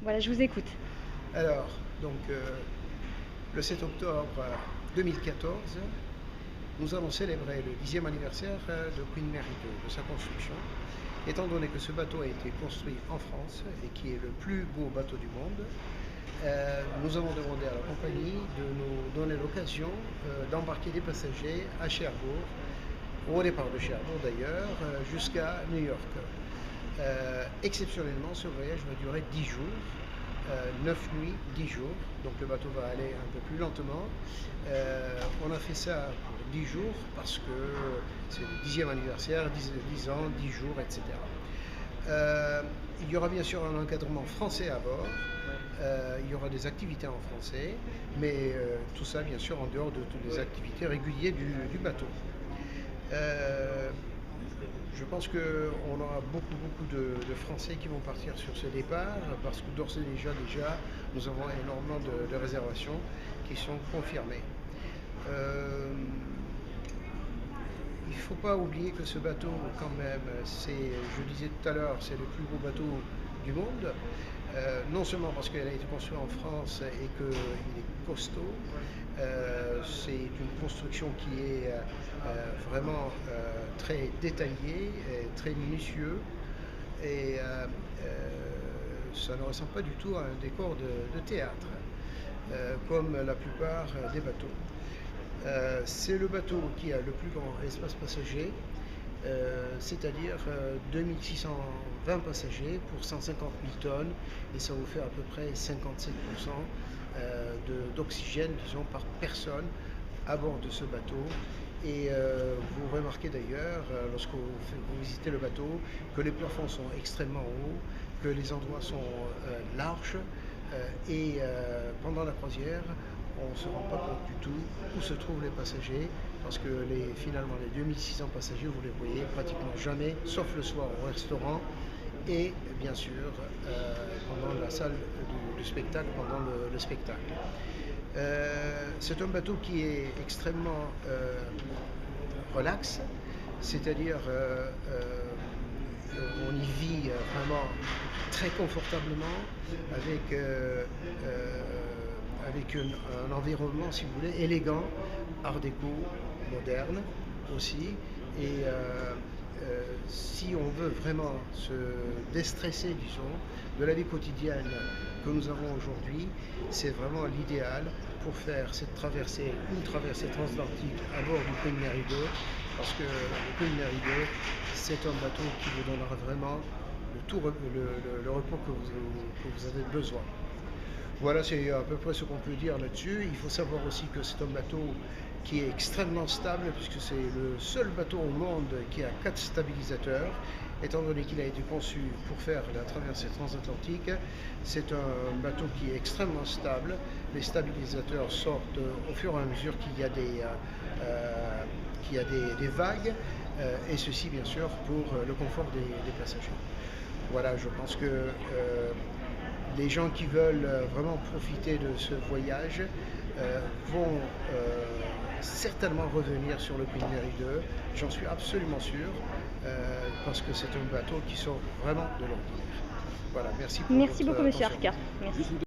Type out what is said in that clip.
Voilà, je vous écoute. Alors, donc, le 7 octobre 2014, nous allons célébrer le 10e anniversaire de Queen Mary 2, de sa construction. Étant donné que ce bateau a été construit en France et qui est le plus beau bateau du monde, nous avons demandé à la compagnie de nous donner l'occasion d'embarquer des passagers à Cherbourg, au départ de Cherbourg d'ailleurs, jusqu'à New York. Exceptionnellement, ce voyage va durer 10 jours, 9 nuits, 10 jours, donc le bateau va aller un peu plus lentement. On a fait ça pour 10 jours parce que c'est le 10e anniversaire, 10 ans, 10 jours, etc. Il y aura bien sûr un encadrement français à bord, il y aura des activités en français, mais tout ça bien sûr en dehors de toutes les activités régulières du bateau. Je pense qu'on aura beaucoup de Français qui vont partir sur ce départ parce que d'ores et déjà, nous avons énormément de réservations qui sont confirmées. Il ne faut pas oublier que ce bateau, quand même, je disais tout à l'heure, c'est le plus beau bateau du monde. Non seulement parce qu'il a été construit en France et qu'il est costaud, c'est une construction qui est vraiment très détaillée, et très minutieux, et ça ne ressemble pas du tout à un décor de théâtre, comme la plupart des bateaux. C'est le bateau qui a le plus grand espace passager, c'est-à-dire 2620 passagers pour 150 000 tonnes, et ça vous fait à peu près 57% d'oxygène, disons, par personne à bord de ce bateau. Et vous remarquez d'ailleurs, lorsque vous visitez le bateau, que les plafonds sont extrêmement hauts, que les endroits sont larges, et pendant la croisière, on ne se rend pas compte du tout où se trouvent les passagers, parce que finalement les 2600 passagers, vous les voyez pratiquement jamais, sauf le soir au restaurant et bien sûr pendant la salle du spectacle, pendant le spectacle. C'est un bateau qui est extrêmement relax, c'est-à-dire on y vit vraiment très confortablement avec un environnement, si vous voulez, élégant, art déco, moderne aussi. Et si on veut vraiment se déstresser, disons, de la vie quotidienne que nous avons aujourd'hui, c'est vraiment l'idéal pour faire une traversée transatlantique à bord du Queen Mary 2, parce que le Queen Mary 2, c'est un bateau qui vous donnera vraiment le repos que vous avez besoin. Voilà, c'est à peu près ce qu'on peut dire là-dessus. Il faut savoir aussi que c'est un bateau qui est extrêmement stable, puisque c'est le seul bateau au monde qui a 4 stabilisateurs, étant donné qu'il a été conçu pour faire la traversée transatlantique. C'est un bateau qui est extrêmement stable. Les stabilisateurs sortent au fur et à mesure qu'il y a des vagues, et ceci bien sûr pour le confort des passagers. Voilà, je pense que les gens qui veulent vraiment profiter de ce voyage vont certainement revenir sur le Queen Mary 2, j'en suis absolument sûr, parce que c'est un bateau qui sort vraiment de l'ordinaire. Voilà, merci pour Merci votre beaucoup, monsieur attention. Arca. Merci.